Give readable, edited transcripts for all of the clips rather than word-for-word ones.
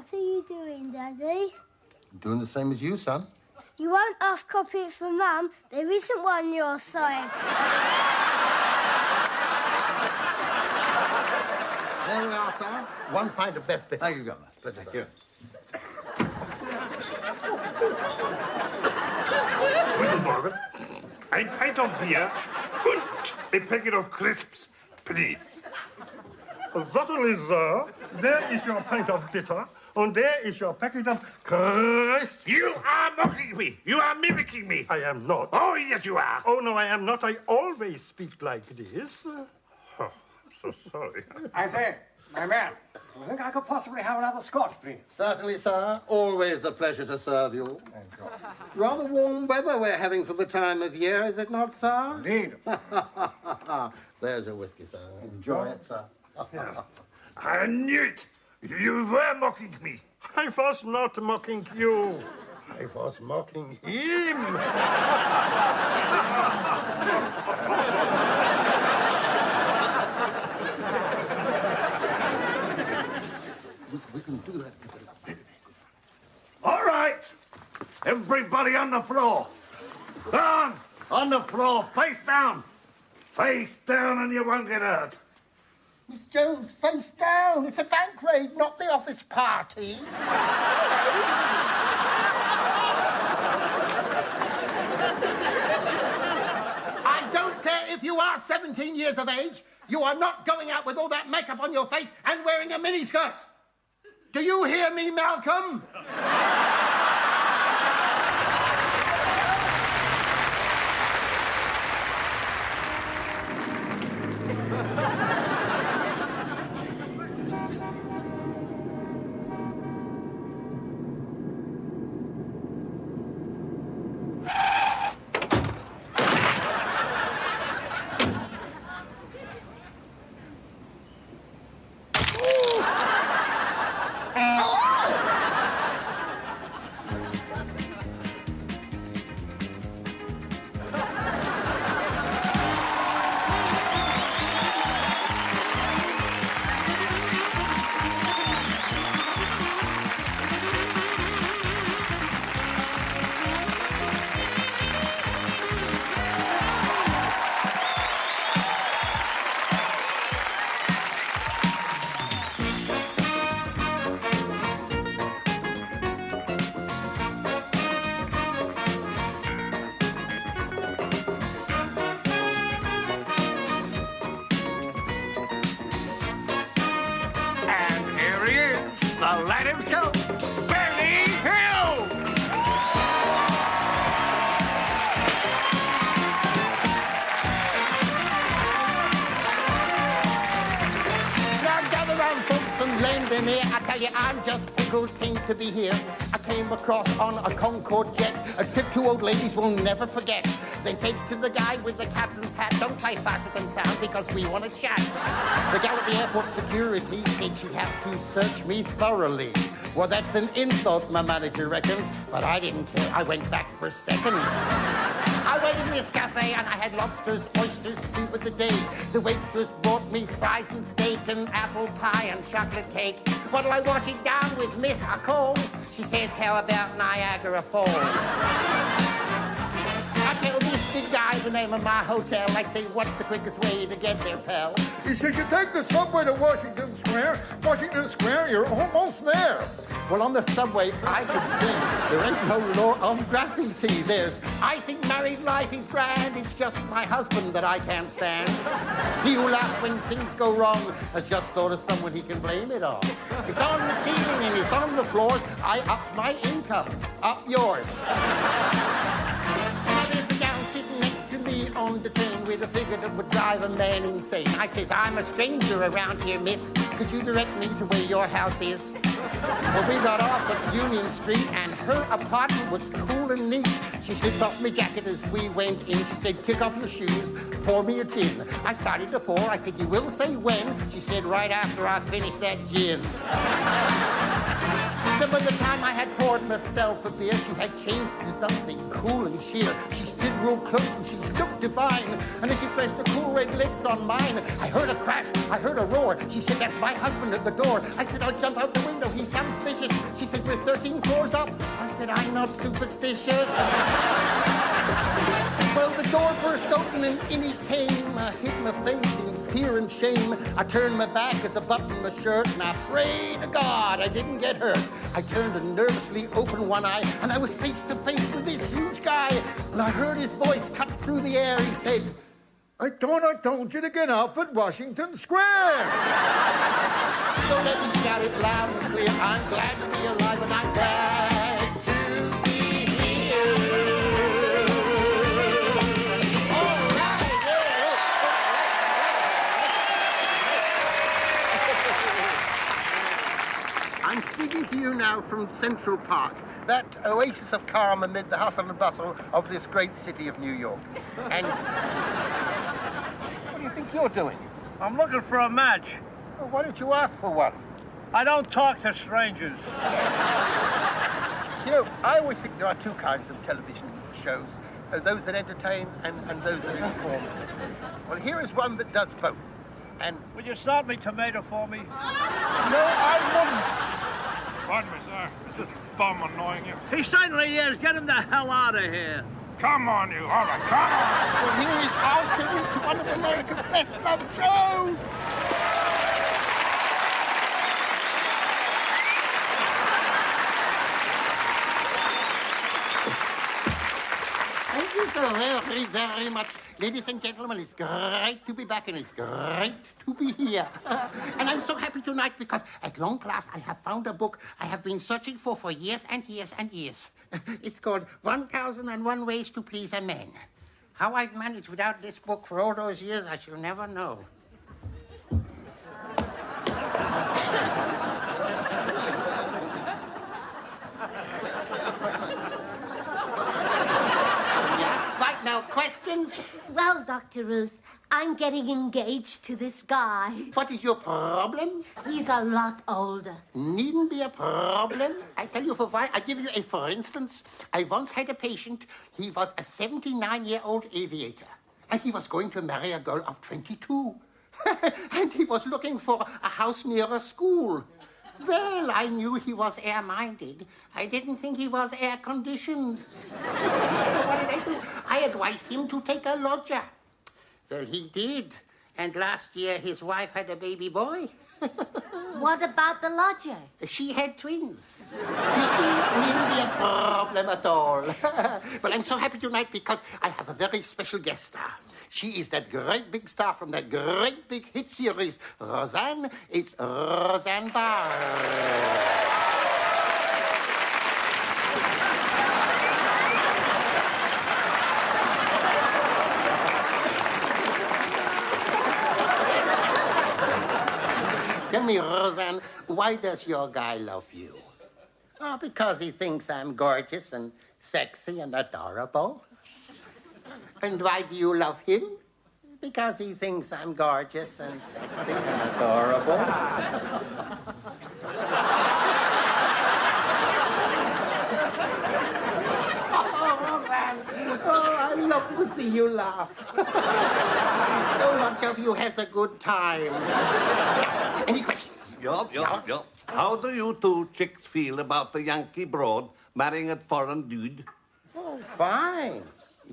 What are you doing, Daddy? I'm doing the same as you, son. You won't half-copy it for Mum. There isn't one your side. There we are, sir. 1 pint of best bitter. Thank you, Governor. Thank you. Guten Morgen. Ein pint of beer and a packet of crisps, please. Certainly, sir. There is your pint of bitter, and there is your packet of crisps. You are mocking me. You are mimicking me. I am not. Oh, yes, you are. Oh, no, I am not. I always speak like this. Oh, I'm so sorry. I say, my man, do you think I could possibly have another scotch, please? Certainly, sir. Always a pleasure to serve you. Thank you. Rather warm weather we're having for the time of year, is it not, sir? Indeed. There's your whiskey, sir. Enjoy it, sir. Yeah. I knew it. You were mocking me. I was not mocking you. I was mocking him. We can do that. All right. Everybody on the floor. Down. On the floor. Face down. Face down and you won't get hurt. Miss Jones, face down. It's a bank raid, not the office party. I don't care if you are 17 years of age. You are not going out with all that makeup on your face and wearing a miniskirt. Do you hear me, Malcolm? The lad himself, Benny Hill! Now gather round, folks, and lend an ear. I tell you, I'm just a good thing to be here. I came across on a Concorde jet, a trip two old ladies will never forget. They said to the guy with the captain's hat, don't play faster than sound because we want to chat. The gal at the airport security said she'd have to search me thoroughly. Well, that's an insult, my manager reckons, but I didn't care. I went back for seconds. I went in this cafe and I had lobsters, oysters, soup of the day. The waitress brought me fries and steak and apple pie and chocolate cake. What'll I wash it down with, miss? I calls. She says, how about Niagara Falls? I tell this big guy the name of my hotel. I say, what's the quickest way to get there, pal? He says, you take the subway to Washington Square. Washington Square, you're almost there. Well, on the subway, I could see there ain't no law of graffiti. There's, I think married life is grand. It's just my husband that I can't stand. He who laughs when things go wrong has just thought of someone he can blame it on. It's on the ceiling and it's on the floors. I upped my income. Up yours. Now there's a gal sitting next to me on the train with a figure that would drive a man insane. I says, I'm a stranger around here, miss. Could you direct me to where your house is? Well, we got off at Union Street, and her apartment was cool and neat. She slipped off my jacket as we went in. She said, kick off your shoes, pour me a gin. I started to pour. I said, you will say when? She said, right after I finish that gin. So by the time I had poured poured myself a beer. She had changed to something cool and sheer. She stood real close and she looked divine. And as she pressed her cool red lips on mine, I heard a crash, I heard a roar. She said, that's my husband at the door. I said, I'll jump out the window, he sounds vicious. She said, we're 13 floors up. I said, I'm not superstitious. Well, the door burst open and in he came. I hid my face in fear and shame. I turned my back as I buttoned my shirt, and I prayed to God I didn't get hurt. I turned and nervously opened one eye, and I was face to face with this huge guy. And I heard his voice cut through the air. He said, I told you to get off at Washington Square. so let me shout it loud and clear. I'm glad to be alive, and I'm glad to be here. I'm speaking to you now from Central Park, that oasis of calm amid the hustle and bustle of this great city of New York. And what do you think you're doing? I'm looking for a match. Well, why don't you ask for one? I don't talk to strangers. You know, I always think there are two kinds of television shows, those that entertain and those that inform. Well, here is one that does both. And Would you salt me tomato for me? no, I wouldn't. Pardon me, sir. Is this bum annoying you? He certainly is. Get him the hell out of here. Come on, you. All right, come on. Well, here is our tribute to one of America's best loved shows. Thank you so very, very much. Ladies and gentlemen, it's great to be back and it's great to be here. And I'm so happy tonight because at long last I have found a book I have been searching for years and years and years. It's called 1001 Ways to Please a Man. How I've managed without this book for all those years, I shall never know. Right now, questions? Well, Dr. Ruth, I'm getting engaged to this guy. What is your problem? He's a lot older. Needn't be a problem. I tell you for why. I give you a for instance. I once had a patient. He was a 79-year-old aviator. And he was going to marry a girl of 22. And he was looking for a house near a school. Well, I knew he was air-minded. I didn't think he was air-conditioned. So what did I do? I advised him to take a lodger. Well, he did. And last year, his wife had a baby boy. What about the lodger? She had twins. You see, it needn't be a problem at all. Well, I'm so happy tonight because I have a very special guest star. She is that great big star from that great big hit series, Roseanne. It's Roseanne Barr. Tell me, Roseanne, why does your guy love you? Oh, because he thinks I'm gorgeous and sexy and adorable. And why do you love him? Because he thinks I'm gorgeous and sexy and adorable. Oh, Roseanne. Oh, I love to see you laugh. So much of you has a good time. Any questions? Yup. How do you two chicks feel about the Yankee broad marrying a foreign dude? Oh, fine.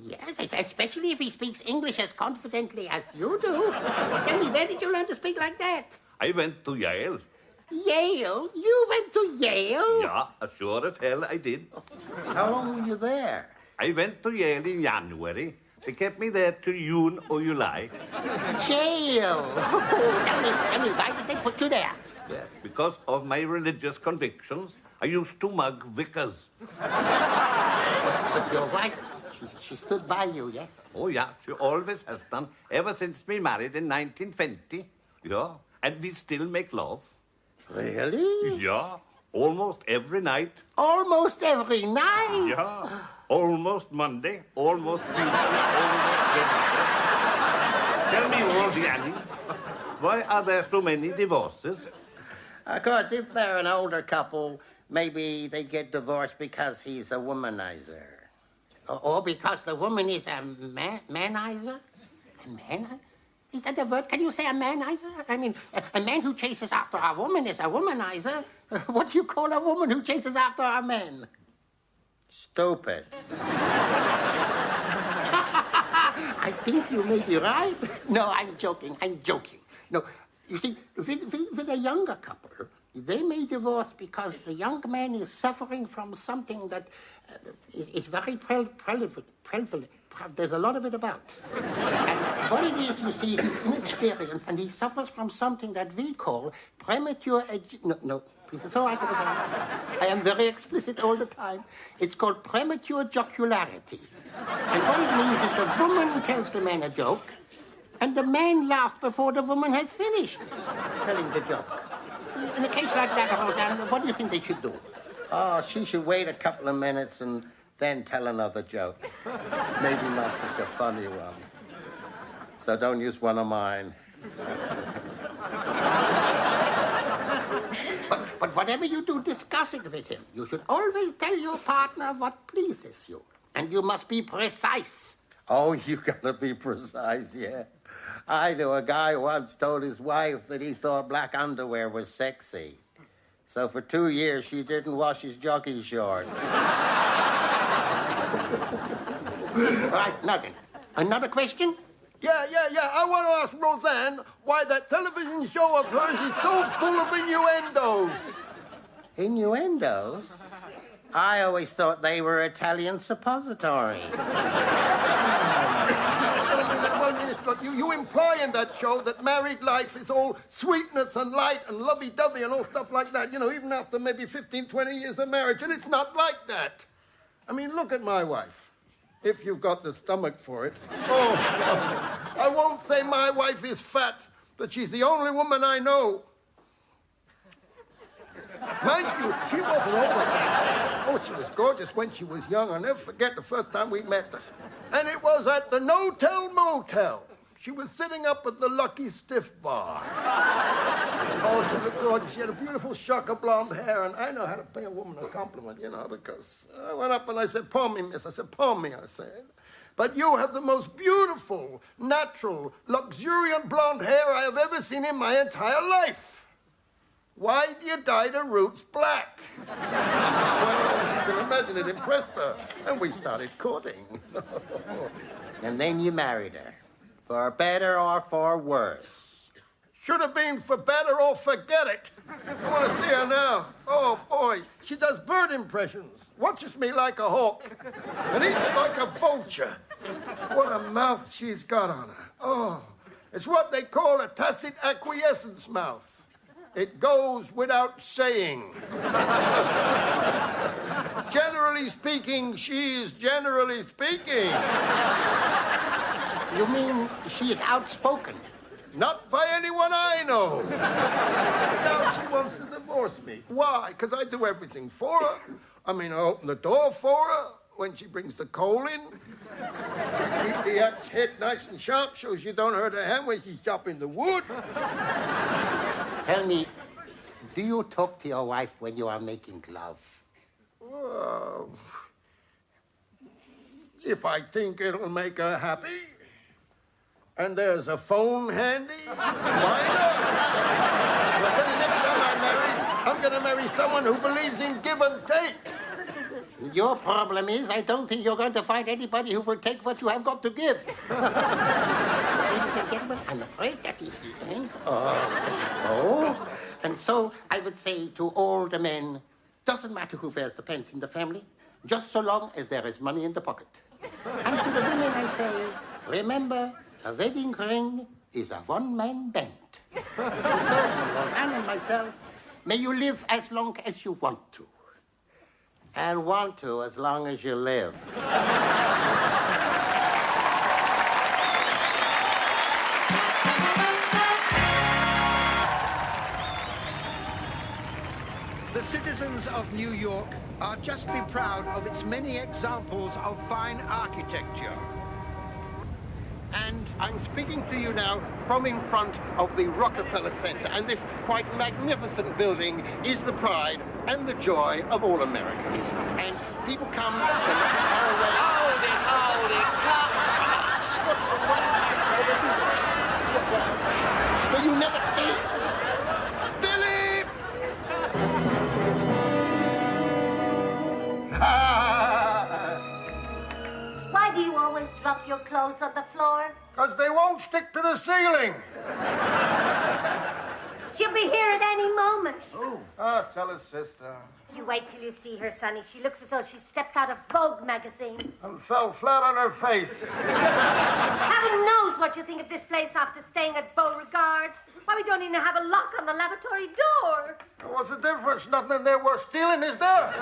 Yes, especially if he speaks English as confidently as you do. Tell me, where did you learn to speak like that? I went to Yale. Yale? You went to Yale? Yeah, sure as hell I did. How long were you there? I went to Yale in January. They kept me there till June or July. Jail. Oh, tell me, why did they put you there? Yeah, because of my religious convictions, I used to mug vicars. But your wife, she stood by you, yes? Oh, yeah, she always has done, ever since we married in 1920. Yeah, and we still make love. Really? Yeah, almost every night. Almost every night? Yeah, almost Monday, almost Tuesday, almost Wednesday. Tell me, Roseanne, why are there so many divorces? Of course, if they're an older couple, maybe they get divorced because he's a womanizer. Or because the woman is a manizer? A manizer? Is that the word? Can you say a manizer? I mean, a man who chases after a woman is a womanizer. What do you call a woman who chases after a man? Stupid. I think you may be right. No, I'm joking. No, you see, with a younger couple, they may divorce because the young man is suffering from something that is very prevalent. There's a lot of it about. And what it is, you see, he's inexperienced and he suffers from something that we call premature... No, this is all I can say. I am very explicit all the time. It's called premature jocularity. And what it means is the woman tells the man a joke and the man laughs before the woman has finished telling the joke. In a case like that, Roseanne, what do you think they should do? Oh, she should wait a couple of minutes and then tell another joke. Maybe not such a funny one. So don't use one of mine. But whatever you do, discuss it with him. You should always tell your partner what pleases you. And you must be precise. Oh, you gotta be precise, yeah. I knew a guy once told his wife that he thought black underwear was sexy. So for 2 years, she didn't wash his jockey shorts. Right, now then, another question? Yeah. I want to ask Roseanne why that television show of hers is so full of innuendos. Innuendos? I always thought they were Italian suppository. Well, you imply in that show that married life is all sweetness and light and lovey-dovey and all stuff like that, you know, even after maybe 15, 20 years of marriage, and it's not like that. I mean, look at my wife, if you've got the stomach for it. Oh, I won't say my wife is fat, but she's the only woman I know. Mind you, she wasn't over. Oh, she was gorgeous when she was young. I'll never forget the first time we met her. And it was at the No-Tell Motel. She was sitting up at the Lucky Stiff Bar. Oh, she looked gorgeous. She had a beautiful shock of blonde hair, and I know how to pay a woman a compliment, you know, because I went up and I said, "Pardon me, miss." I said, "Pardon me," I said. "But you have the most beautiful, natural, luxuriant blonde hair I have ever seen in my entire life. Why do you dye the roots black?" Well, you can imagine it impressed her. And we started courting. And then you married her. For better or for worse? Should have been for better or forget it. I want to see her now. Oh, boy. She does bird impressions. Watches me like a hawk. And eats like a vulture. What a mouth she's got on her. Oh, it's what they call a tacit acquiescence mouth. It goes without saying. Generally speaking, she's generally speaking. You mean she is outspoken? Not by anyone I know. Now she wants to divorce me. Why? Because I do everything for her. I mean, I open the door for her when she brings the coal in. Keep the axe head nice and sharp so she don't hurt her hand when she's chopping the wood. Tell me, do you talk to your wife when you are making love? If I think it'll make her happy, and there's a phone handy, why not? But then the next time I marry, I'm going to marry someone who believes in give and take. Your problem is I don't think you're going to find anybody who will take what you have got to give. Ladies and gentlemen, I'm afraid that is the end. Oh. And so I would say to all the men, doesn't matter who wears the pants in the family, just so long as there is money in the pocket. And to the women I say, remember, a wedding ring is a one-man band. And so, Roseanne and myself, may you live as long as you want to. And want to as long as you live. The citizens of New York are justly proud of its many examples of fine architecture. And And I'm speaking to you now from in front of the Rockefeller Center. And this quite magnificent building is the pride and the joy of all Americans. And people come from far away. Hold it. But you never see Philip! Why do you always drop your clothes on the floor? Because they won't stick to the ceiling. She'll be here at any moment. Stella's sister. You wait till you see her, Sonny. She looks as though she stepped out of Vogue magazine. And fell flat on her face. Heaven knows what you think of this place after staying at Beauregard. Why, we don't even have a lock on the lavatory door. What's the difference? Nothing in there worth stealing, is there?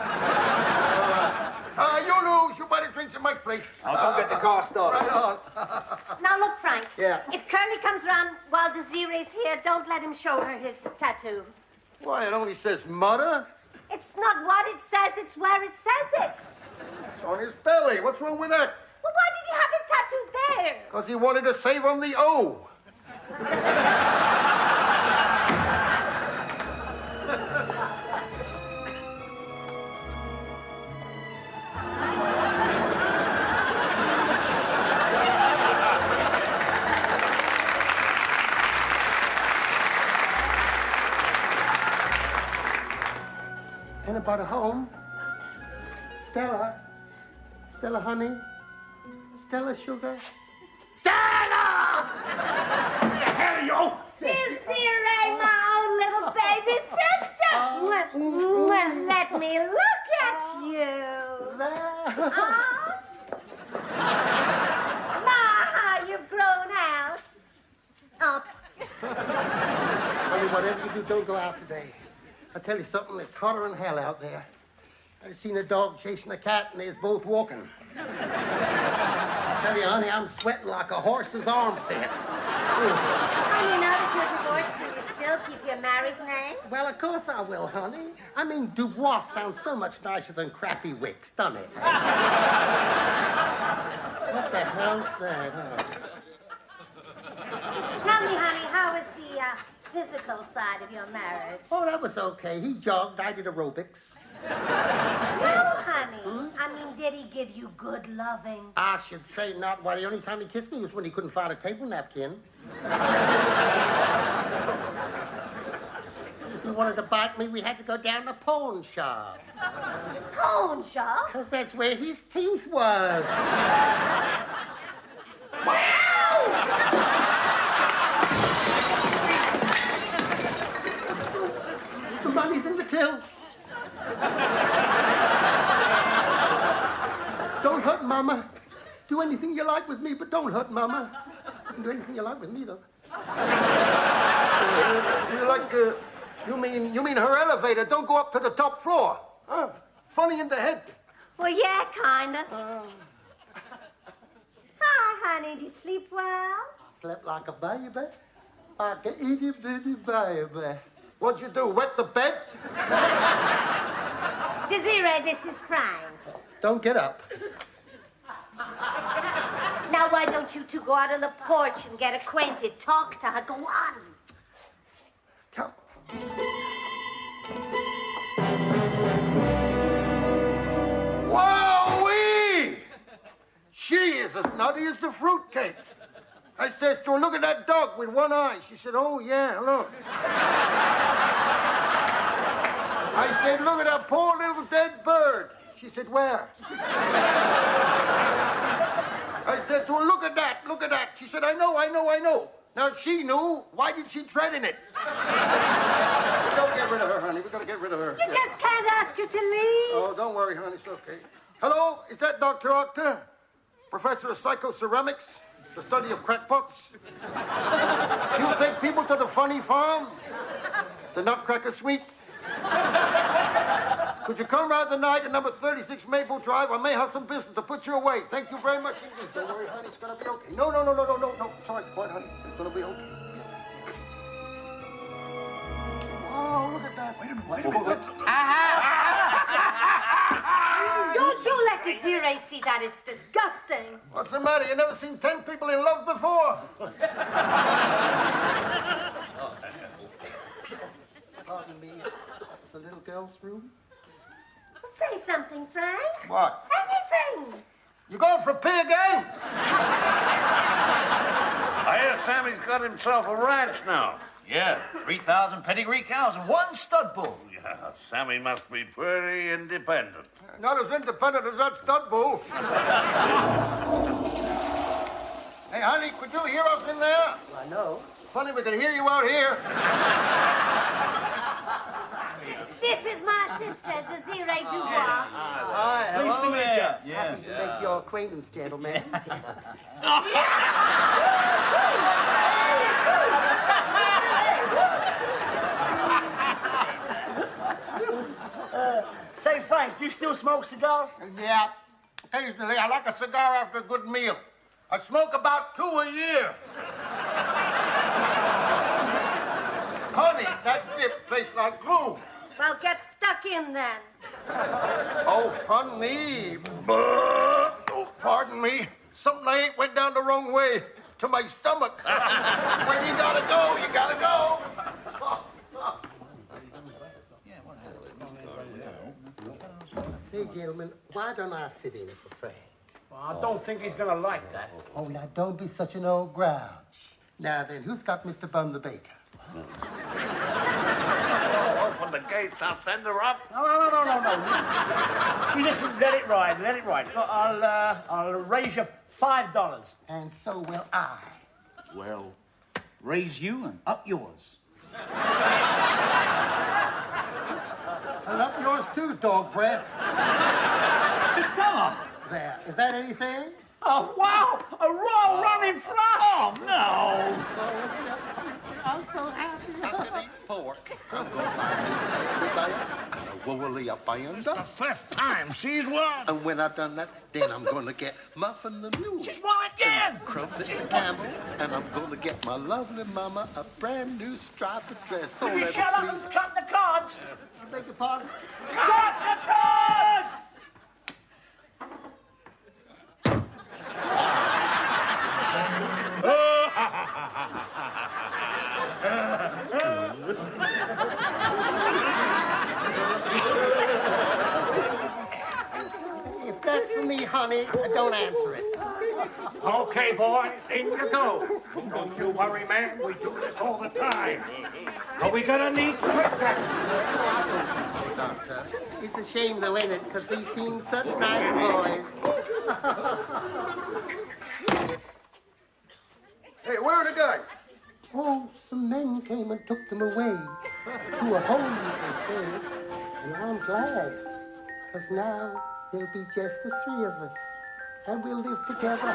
You lose. You buy the drinks at my place. I'll go get the car started. Right on. Now, look, Frank. Yeah. If Curly comes round while Desiree's here, don't let him show her his tattoo. Why, it only says mother. It's not what it says, it's where it says it. It's on his belly. What's wrong with that? Well, why did he have it tattooed there? Because he wanted to save on the O. Anybody home? Stella? Stella, honey? Stella, sugar? Stella! Where the hell are you? Desiree, my own little baby sister. Let me look at you. Ma, you've grown out. Up. Honey, whatever you do, don't go out today. I tell you something, it's hotter than hell out there. I've seen a dog chasing a cat, and they's both walking. I tell you, honey, I'm sweating like a horse's armpit. Honey, now that you're divorced, will you still keep your married name? Well, of course I will, honey. I mean, Dubois sounds so much nicer than Crappy Wicks, doesn't it? What the hell's that? Tell me, honey, how is the physical side of your marriage? Oh, that was okay. He jogged, I did aerobics. No, honey. I mean, did he give you good loving? I should say not. Why, the only time he kissed me was when he couldn't find a table napkin. If he wanted to bite me, we had to go down the pawn shop. Pawn shop? Because that's where his teeth was. The money's in the till. Don't hurt Mama. Do anything you like with me, but don't hurt Mama. You can do anything you like with me, though. You mean her elevator don't go up to the top floor? Huh? Funny in the head. Well, yeah, kinda. Hi, honey. Do you sleep well? Slept like a baby. Like a itty bitty baby. What'd you do, wet the bed? Desiree, this is Frank. Don't get up. Now, why don't you two go out on the porch and get acquainted? Talk to her. Go on. Come. Wowee! She is as nutty as a fruitcake. I says to her, look at that dog with one eye. She said, oh, yeah, look. I said, look at that poor little dead bird. She said, where? I said to her, look at that, look at that. She said, I know. Now, if she knew, why did she tread in it? We gotta get rid of her, honey. We gotta get rid of her. You just can't ask her to leave. Oh, don't worry, honey. It's okay. Hello, is that Dr. Octa? Professor of psychoceramics? The study of crackpots? You take people to the funny farm? The Nutcracker Suite? Could you come round tonight at number 36 Maple Drive? I may have some business to put you away. Thank you very much indeed. Don't worry, honey. It's gonna be okay. No. Sorry, quiet, honey. It's gonna be okay. Oh, look at that. Wait a minute. Don't you let Desiree see that? It's disgusting. What's the matter? You never seen 10 people in love before? Pardon me, the little girl's room? Say something, Frank. What? Anything. You going for a pee again? I hear Sammy's got himself a ranch now. Yeah, 3,000 pedigree cows and 1 stud bull. Yeah, Sammy must be pretty independent. Not as independent as that stud bull. Hey, honey, could you hear us in there? I know. Funny we can hear you out here. This is my sister, Desiree Dubois. Hi, Pleased to meet you. Yeah. Happy to make your acquaintance, gentlemen. Say, Frank, you still smoke cigars? Yeah, occasionally I like a cigar after a good meal. I smoke about 2 a year. Honey, that dip tastes like glue. Well, get stuck in then. Oh, funny. Oh, pardon me. Something I ate went down the wrong way to my stomach. Where you gotta go, you gotta go. Say, gentlemen, why don't I sit in for Frank? Well, I don't think he's gonna like that. Oh, now don't be such an old grouch. Now then, who's got Mr. Bum the Baker? Open the gates, I'll send her up. No. You just let it ride, let it ride. Look, I'll raise you $5. And so will I. Well, raise you and up yours. And up yours too, dog breath. Come on. There, is that anything? Oh, wow! A royal running flush! Oh, no. I'm so happy. I can eat pork. I'm going to buy me a band and a woolly up band. The first time she's won. And when I've done that, then I'm going to get Muffin the Mule. She's won again. Crumpet the Camel. And I'm going to get my lovely mama a brand new striped dress. Will you shut up and cut the cards? I beg your pardon? Cut the cards! If that's for me, honey, don't answer it. Okay, boys, in you go. Don't you worry, man. We do this all the time. But we gonna need scripture. Doctor, it's a shame though, ain't it? Because they seem such nice boys. Hey, where are the guys? Oh, some men came and took them away to a home, they said. And I'm glad, because now there'll be just the 3 of us. And we'll live together.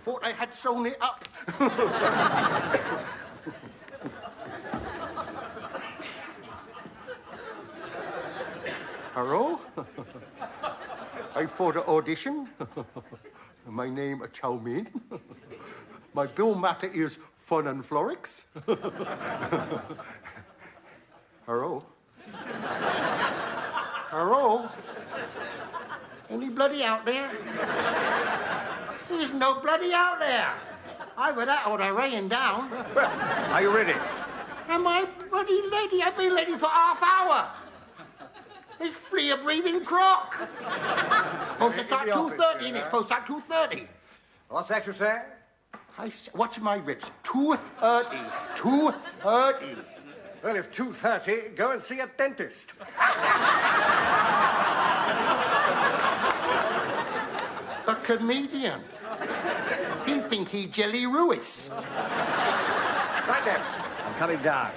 Thought I had sewn it up. Hello? I for the audition. My name is Chow Mein. My bill matter is Fun and Florix. Hello? Hello? Anybody out there? There's nobody out there. Either that or they're laying down. Are you ready? Am I ready, lady? I've been ready for half hour. It's flea breathing crock. Supposed to start 2:30, and it's supposed to start 2:30. What's that you say? Watch my ribs. 2:30. 2:30. Well, if 2:30, go and see a dentist. A comedian. He think he Jelly Ruiz. Right then. I'm coming down.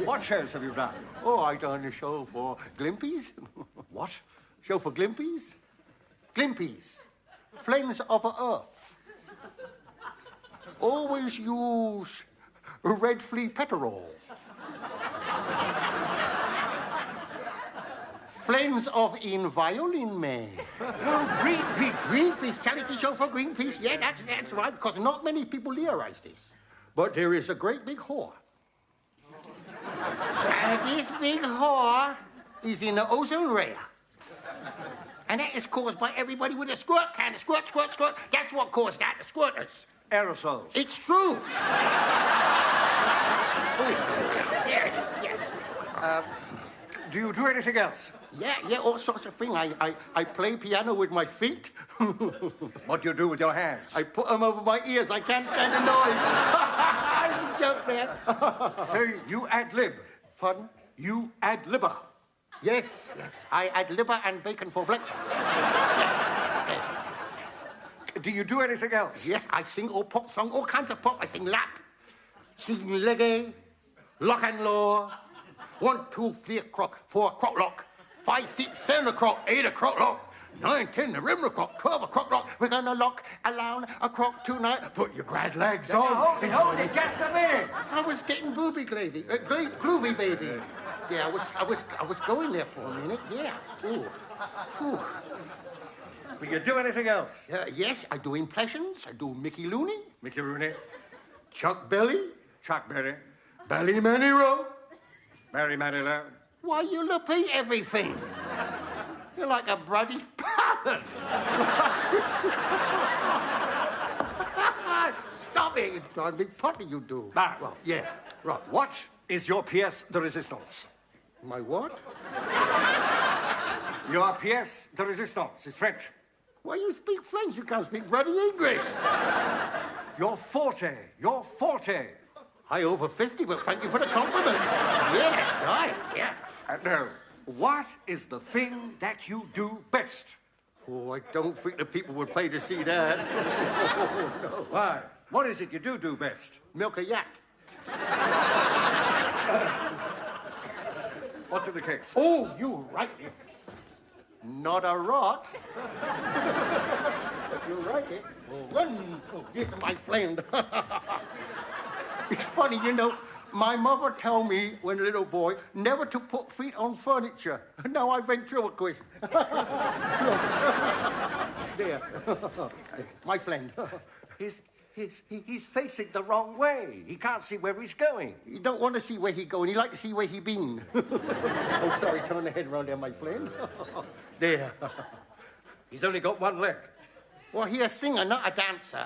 What shows have you done? Oh, I done a show for Glimpies. What? Show for Glimpies? Glimpies. Flames of the Earth. Always use Red Flea Petrol. Friends of In Violin Man. Oh, Greenpeace. Greenpeace, charity show for Greenpeace. Yeah, that's right, because not many people realize this. But there is a great big whore. And this big whore is in the ozone layer. And that is caused by everybody with a squirt can. Squirt, squirt, squirt. That's what caused that, the squirters. Aerosols. It's true. Yes. Do you do anything else? Yeah, all sorts of things. I play piano with my feet. What do you do with your hands? I put them over my ears. I can't stand the noise. I joke there. So you ad-lib. Pardon? You ad-libber. Yes. I add liver and bacon for breakfast. Do you do anything else? Yes, I sing all pop songs, all kinds of pop. I sing lap, sing reggae, lock and law. 1, 2, 3 o'clock, 4 o'clock lock, 5, 6, 7 o'clock, 8 o'clock lock, 9, 10, 11 o'clock, 12 o'clock lock. We're gonna lock around o'clock tonight. Put your grad legs on. Hold it, just a minute. I was getting booby gravy, groovy baby. Yeah, I was going there for a minute. Yeah. Ooh. Will you do anything else? Yes, I do impressions. I do Mickey Looney, Mickey Rooney, Chuck Berry, Chuck Berry, Bally Manilow. Mary Manilow. Why you repeat everything? You're like a bloody parrot. Stop it, you bloody potty you do. Now, Well, yeah, right. what is your pièce de résistance? My what? Your pièce de résistance is French. Why you speak French? You can't speak bloody English. Your forte. I over 50, but thank you for the compliment. Yes, nice, yeah. No. What is the thing that you do best? Oh, I don't think the people would pay to see that. Oh, no. Why? What is it you do best? Milk a yak. What's in the case? Oh, you write this. Not a rot. But you write it. Oh, run. Oh, this is my friend. It's funny, you know, my mother told me when a little boy never to put feet on furniture. Now I ventriloquist. There. My friend. He's facing the wrong way. He can't see where he's going. He don't want to see where he going. He like to see where he been. Oh, sorry. Turn the head around there, my friend. There. He's only got one leg. Well, he's a singer, not a dancer.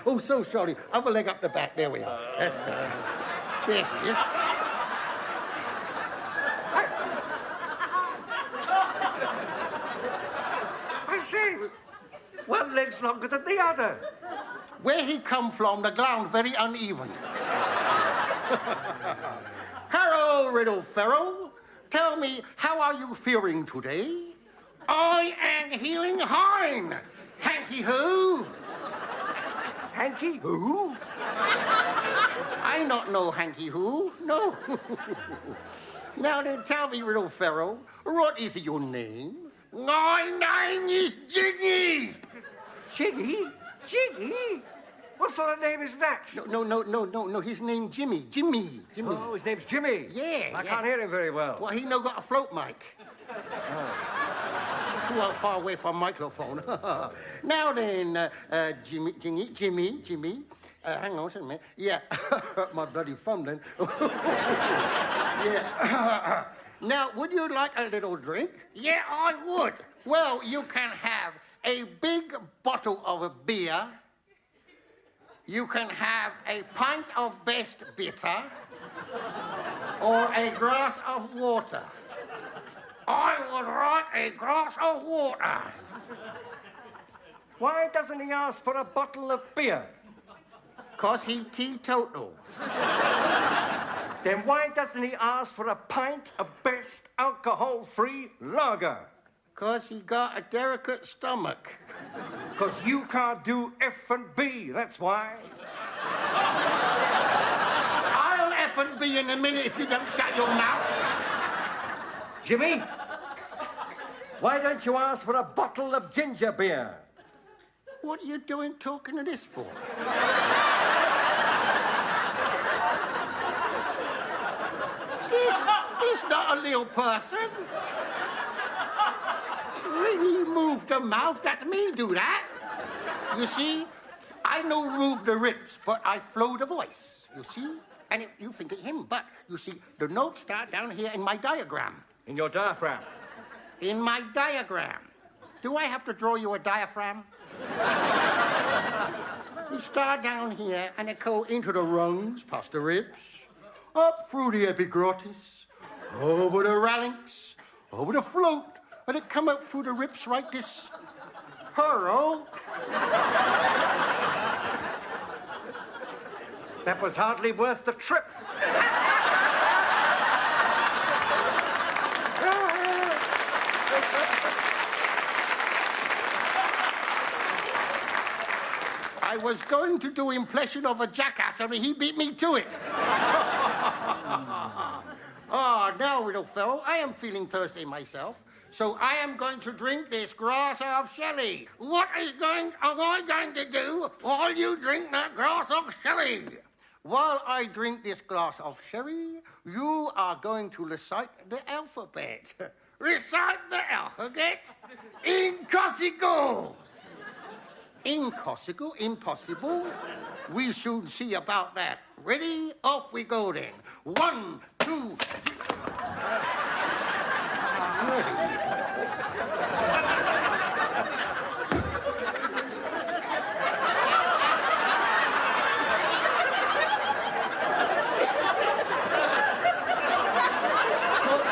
Oh, so sorry. Other leg up the back. There we are. That's better. There he is. I see. One leg's longer than the other. Where he come from, the ground very uneven. Hello, Riddle Ferrell. Tell me, how are you feeling today? I am feeling fine. Hanky who? Hanky who? I not know Hanky who. No. Now then, tell me, Riddle Ferrell, what is your name? My name is Jiggy. Jiggy? Jiggy? What sort of name is that? No. His name Jimmy. Jimmy. Oh, his name's Jimmy. Yeah. I can't hear him very well. Well, he no got a float mic. Too far away from microphone. Now then, Jimmy. Hang on a minute. Yeah, hurt my bloody thumb then. Yeah. Now, would you like a little drink? Yeah, I would. Well, you can have a big bottle of beer. You can have a pint of best bitter. Or a glass of water. I would like a glass of water. Why doesn't he ask for a bottle of beer? 'Cause he teetotal. Then why doesn't he ask for a pint of best alcohol-free lager? 'Cause he got a delicate stomach. 'Cause you can't do F and B, that's why. I'll F and B in a minute if you don't shut your mouth. Jimmy, Why don't you ask for a bottle of ginger beer? What are you doing talking to this for? This not a little person. Really, you move the mouth, that's me do that. You see, I no move the ribs, but I flow the voice. You see? And you think it's him, but you see, the notes start down here in my diagram. In your diaphragm? In my diagram. Do I have to draw you a diaphragm? You start down here and it go into the rungs, past the ribs, up through the epiglottis, over the larynx, over the float, and it come up through the ribs like this. Hurro. That was hardly worth the trip. I was going to do impression of a jackass, only he beat me to it. Oh, now, little fellow, I am feeling thirsty myself, so I am going to drink this glass of sherry. What am I going to do while you drink that glass of sherry? While I drink this glass of sherry, you are going to recite the alphabet. Recite the alphabet in Corsico. In Corsico, impossible. We soon see about that. Ready? Off we go then. 1, 2, 3. Ready?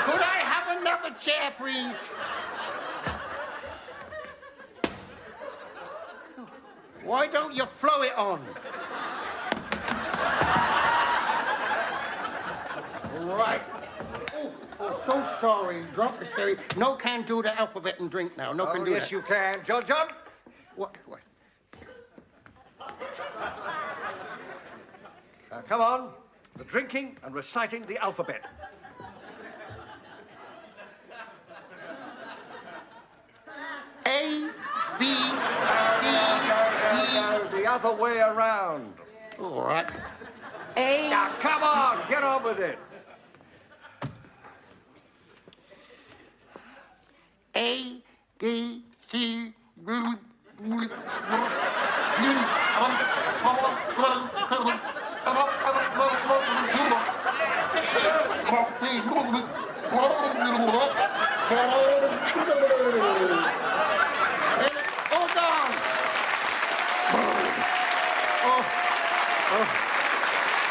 Could I have another chair, please? Why don't you flow it on? Right. Oh, so sorry. Drop the sherry. No can do the alphabet and drink now. No can do yes, that. you can. John. What? Come on. The drinking and reciting the alphabet. A, B, C, No, the other way around. All right. A. Now, come on, get on with it. A, D, C,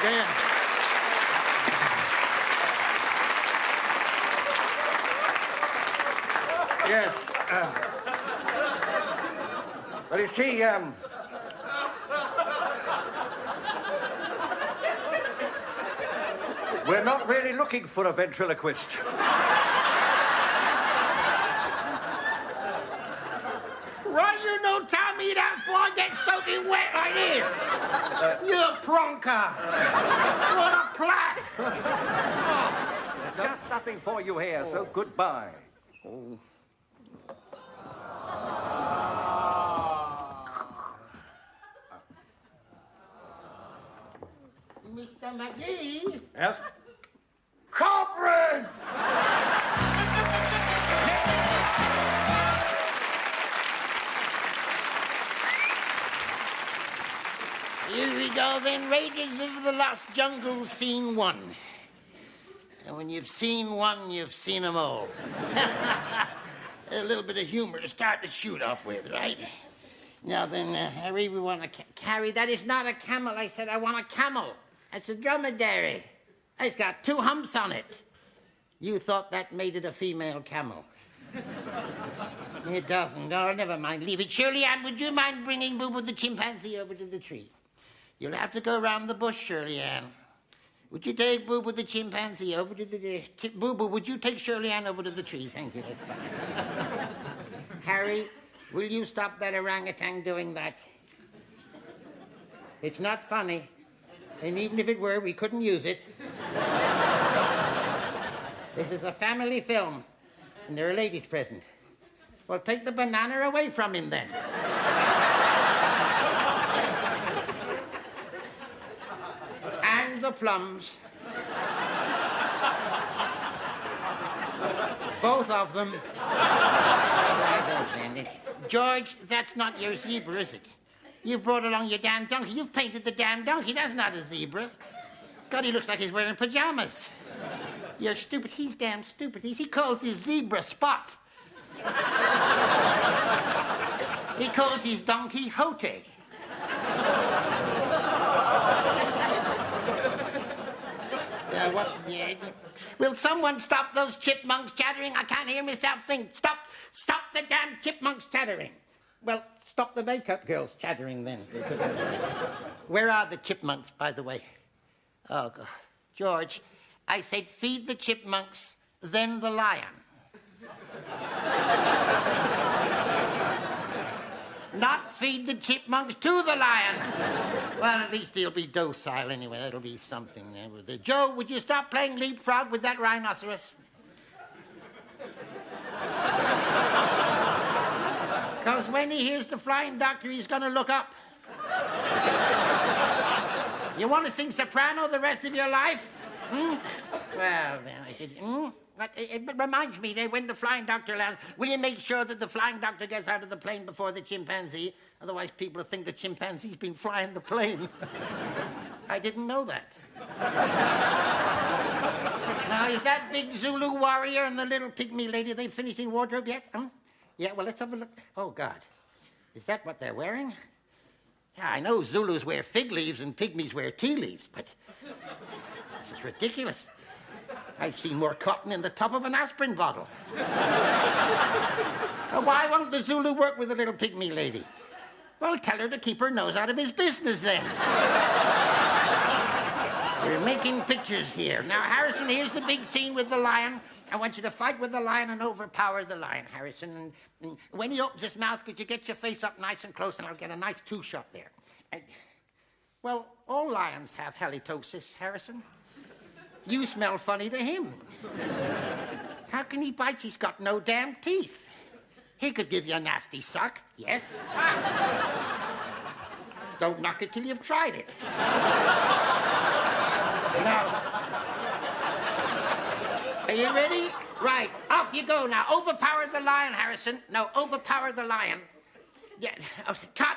Damn. Yes. But you see, we're not really looking for a ventriloquist. Right, you know, tell me that before I get soaking wet like this. You're a plonker. What a plat. There's just nothing for you here, so goodbye. Oh. Mr. McGee? Yes? Cobras! Here we go then, Raiders of the Lost Jungle, Scene 1. And when you've seen one, you've seen them all. A little bit of humor to start the shoot off with, right? Now then, Harry, we want a carry. That is not a camel. I said I want a camel. That's a dromedary. It's got 2 humps on it. You thought that made it a female camel. It doesn't. Oh, never mind. Leave it. Shirley Ann, would you mind bringing Boo Boo the chimpanzee over to the tree? You'll have to go around the bush, Shirley Ann. Would you take Boo Boo the chimpanzee over to the... Boo Boo, would you take Shirley Ann over to the tree? Thank you, that's fine. Harry, will you stop that orangutan doing that? It's not funny. And even if it were, we couldn't use it. This is a family film, and there are ladies present. Well, take the banana away from him then. And the plums. Both of them. I don't stand it. George, that's not your zebra, is it? You've brought along your damn donkey. You've painted the damn donkey. That's not a zebra. God, he looks like he's wearing pajamas. You're stupid. He's damn stupid. He calls his zebra Spot. He calls his donkey Hote. Will someone stop those chipmunks chattering? I can't hear myself think. Stop the damn chipmunks chattering. Well, stop the makeup girls chattering then. Where are the chipmunks, by the way? Oh, God. George, I said feed the chipmunks, then the lion. Not feed the chipmunks to the lion. Well, at least he'll be docile anyway. That'll be something there with it. Joe, would you stop playing leapfrog with that rhinoceros? Because when he hears the flying doctor, he's going to look up. You want to sing soprano the rest of your life? Well, then I did. But it reminds me that when the flying doctor lands, will you make sure that the flying doctor gets out of the plane before the chimpanzee? Otherwise, people will think the chimpanzee's been flying the plane. I didn't know that. Now, is that big Zulu warrior and the little pygmy lady, they finishing wardrobe yet? Yeah, well, let's have a look. Oh, God. Is that what they're wearing? Yeah, I know Zulus wear fig leaves and pygmies wear tea leaves, but this is ridiculous. I've seen more cotton in the top of an aspirin bottle. Why won't the Zulu work with the little pygmy lady? Well, tell her to keep her nose out of his business then. We're making pictures here. Now, Harrison, here's the big scene with the lion. I want you to fight with the lion and overpower the lion, Harrison. And when he opens his mouth, could you get your face up nice and close, and I'll get a nice two-shot there. Well, all lions have halitosis, Harrison. You smell funny to him. How can he bite? He's got no damn teeth. He could give you a nasty suck, yes? Don't knock it till you've tried it. Now, are you ready? Right, off you go now. Overpower the lion, Harrison. No, overpower the lion. Yeah. Oh, cut.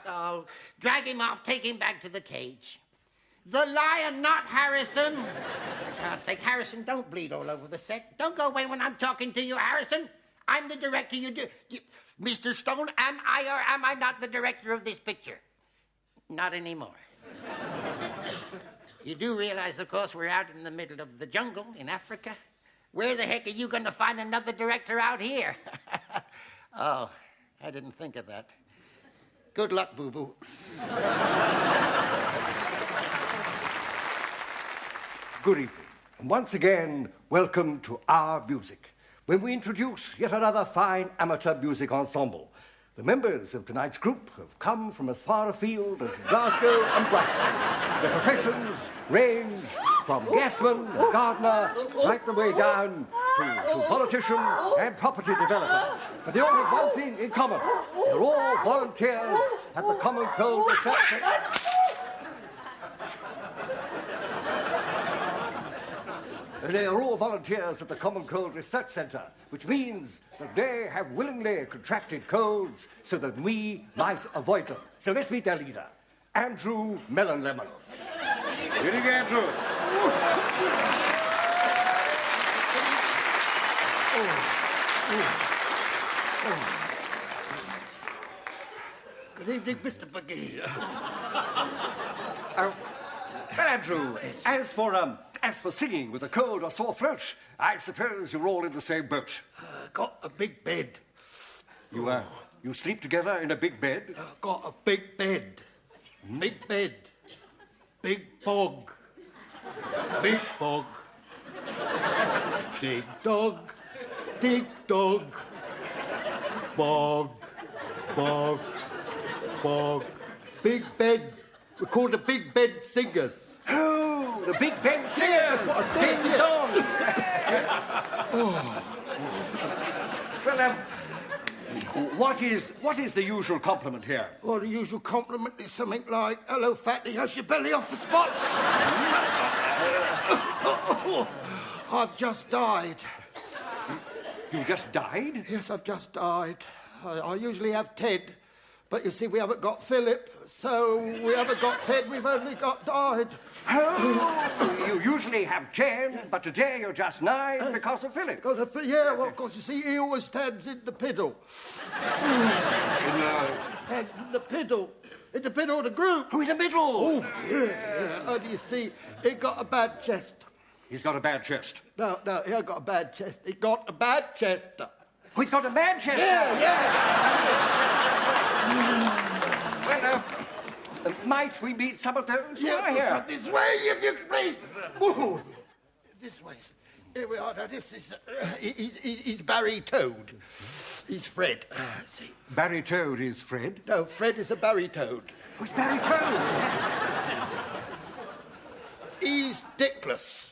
Oh, drag him off, take him back to the cage. The lion, not Harrison. For God's sake, Harrison, don't bleed all over the set. Don't go away when I'm talking to you, Harrison. I'm the director. Mr. Stone, am I or am I not the director of this picture? Not anymore. You do realize, of course, we're out in the middle of the jungle in Africa. Where the heck are you going to find another director out here? Oh, I didn't think of that. Good luck, boo-boo. Good evening, and once again, welcome to Our Music, when we introduce yet another fine amateur music ensemble. The members of tonight's group have come from as far afield as Glasgow and Brighton. Their professions range from gasman and gardener right the way down to politician and property developer. But they all have one thing in common. They're all volunteers at the Common Cold Reception. They are all volunteers at the Common Cold Research Centre, which means that they have willingly contracted colds so that we might avoid them. So let's meet their leader, Andrew Melon Lemon. Here you go, Andrew. Good evening, Mr. McGee. Well, Andrew, as for singing with a cold or sore throat, I suppose you're all in the same boat. Got a big bed. You sleep together in a big bed? Got a big bed. Big bed. Big bog. Big bog. Dig dog. Dig dog. Bog. Bog. Bog. Big bed. We're called the Big Bed Singers. Oh, the Big Ben Singers! Ding dong! Well, What is the usual compliment here? Well, the usual compliment is something like, hello, fatty, how's your belly off the spots? I've just died. You just died? Yes, I've just died. I usually have Ted, but you see, we haven't got Philip, so we haven't got Ted, we've only got died. Oh, you usually have 10, but today you're just 9 because of Philip. Yeah, well, of course, you see, he always stands in the piddle. Stands in the piddle. In the middle of the group. Oh, in the middle? Oh, yeah. And you see, he got a bad chest. He's got a bad chest. No, he ain't got a bad chest. He got a bad chest. Oh, he's got a bad chest? Yeah. Well, might we meet some of those who are here? This way, if you please. Ooh, this way. Here we are. Now, this is... he's Barry Toad. He's Fred. See. Barry Toad is Fred? No, Fred is a Barry Toad. Oh, it's Barry Toad. He's Dickless.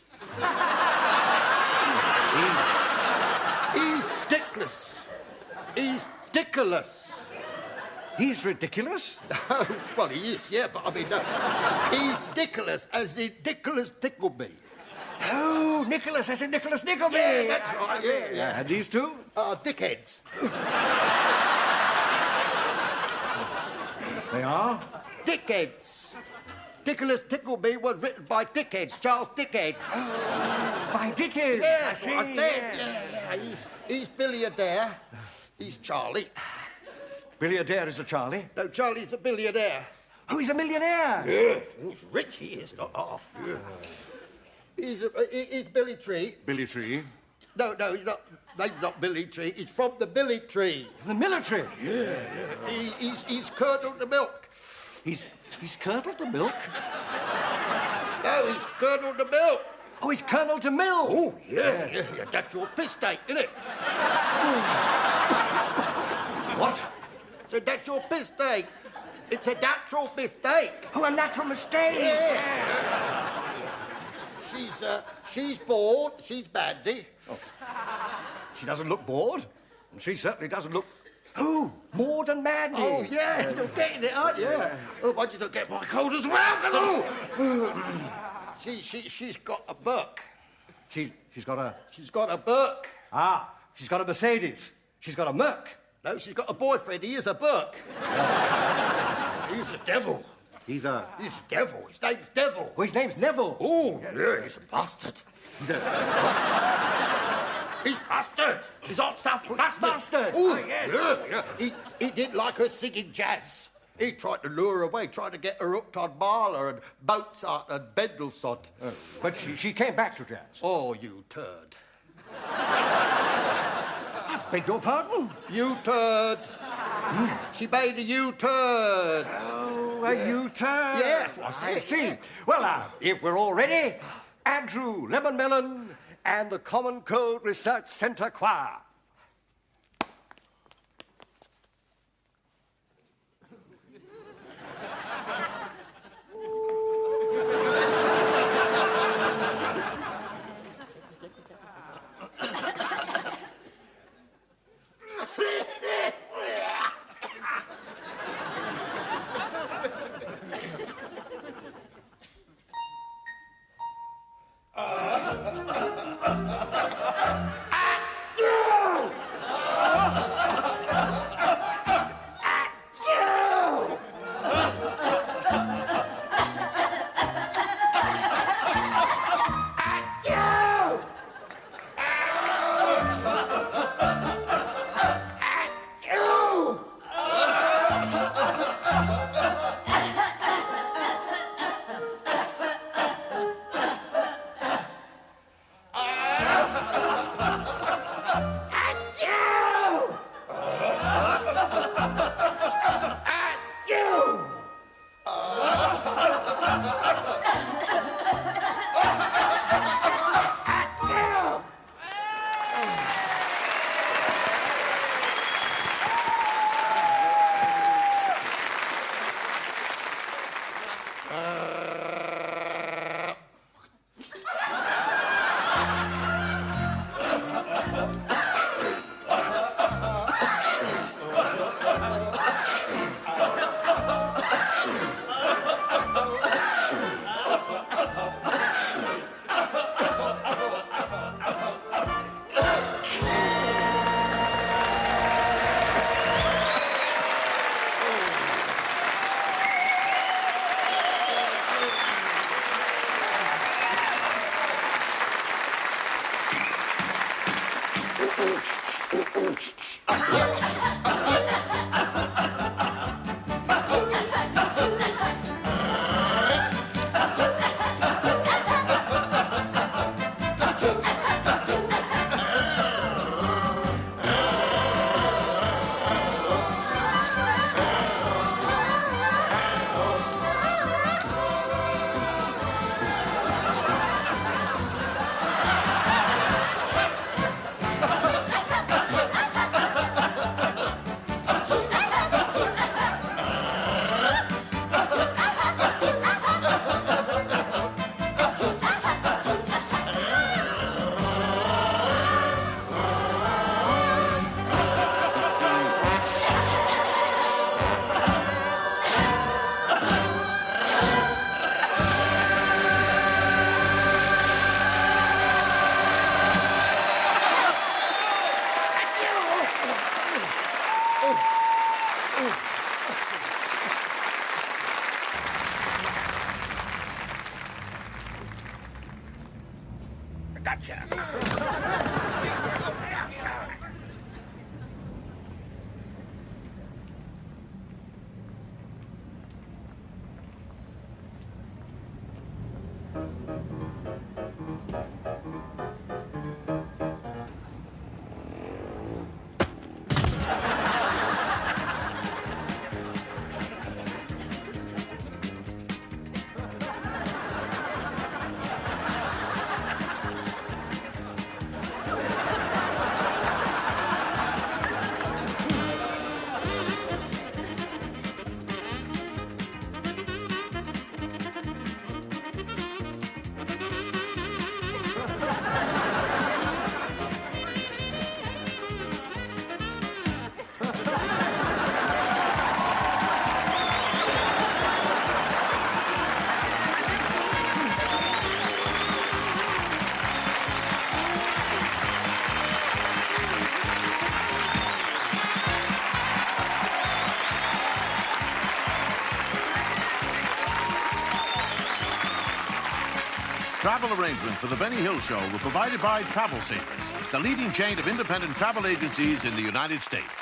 He's Dickless. He's Dickless. He's ridiculous? Well, he is, yeah, but I mean, no. He's Dickless, as in Dickless Tickleby. Oh, Nicholas, as in Nicholas Nickleby. Yeah, that's right, yeah. And these two? Dickheads. They are? Dickheads. Dickless Tickleby was written by Dickheads, Charles Dickheads. By Dickens? Yeah, I that's see. what I said. Yeah. He's Billy Adair. He's Charlie. Billy Adair is a Charlie? No, Charlie's a billionaire. Oh, he's a millionaire? Yeah. He's rich, he is, not half. Yeah. He's Billy Tree. Billy Tree? No, he's not. Name's not Billy Tree. He's from the Billy Tree. The military? Yeah. He's curdled the milk. He's curdled the milk? No, he's curdled the milk. Oh, he's Colonel de Mill. Oh, yeah. That's your piss steak, isn't it? What? So that's your piss steak. It's a natural mistake. Oh, a natural mistake. Yeah. She's bored. She's Bandy. Oh. She doesn't look bored. And she certainly doesn't look... Oh, bored and Mandy. Oh, yeah. You're getting it, aren't you? Yeah. Oh, why you don't get my cold as well? She's got a book. She's got a... She's got a book. Ah, she's got a Mercedes. She's got a Merc. No, she's got a boyfriend. He is a book. He's a devil. He's a devil. His name's Devil. Oh, his name's Neville. Oh, yeah, he's a bastard. He's bastard. He's hot stuff. Bastard. Oh, yes. Yeah. He didn't like her singing jazz. He tried to lure her away, tried to get her hooked on Mahler and Mozart and Mendelssohn. Oh, but she came back to jazz. Oh, you turd. Beg your pardon? U-turn. She made a U-turn. Oh, a U-turn. Yes, I see. Well, if we're all ready, Andrew Lemon Melon and the Common Cold Research Centre Choir. Gotcha. Travel arrangements for the Benny Hill Show were provided by Travel Savers, the leading chain of independent travel agencies in the United States.